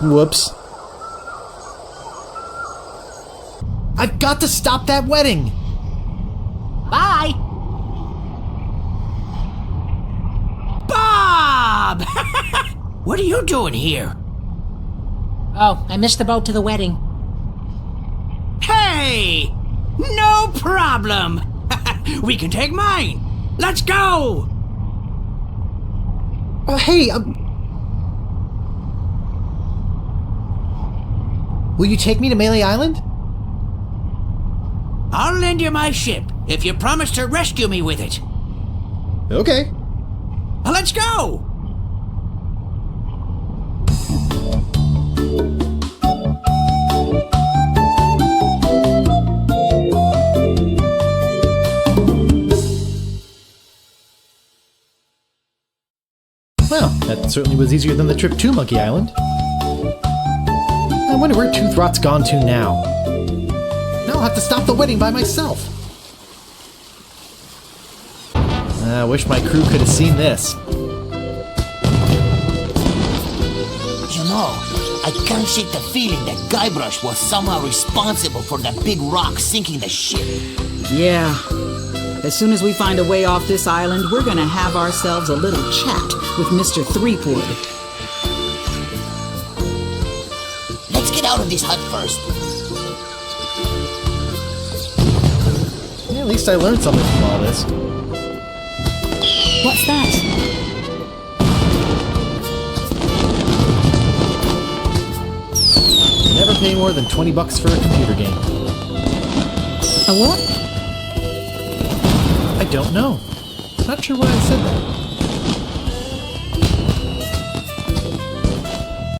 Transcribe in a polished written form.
Whoops. I've got to stop that wedding! Bye! Bob! What are you doing here? Oh, I missed the boat to the wedding. Hey! No problem! We can take mine! Let's go! Oh, hey, will you take me to Melee Island? I'll lend you my ship if you promise to rescue me with it. Okay. Let's go! Well, that certainly was easier than the trip to Monkey Island. I wonder where Toothrot's gone to now. Now I'll have to stop the wedding by myself. I wish my crew could have seen this. You know, I can't shake the feeling that Guybrush was somehow responsible for that big rock sinking the ship. Yeah. As soon as we find a way off this island, we're gonna have ourselves a little chat with Mr. Threepwood. Let's get out of this hut first. Yeah, at least I learned something from all this. What's that? Never pay more than $20 for a computer game. A what? I don't know. Not sure why I said that.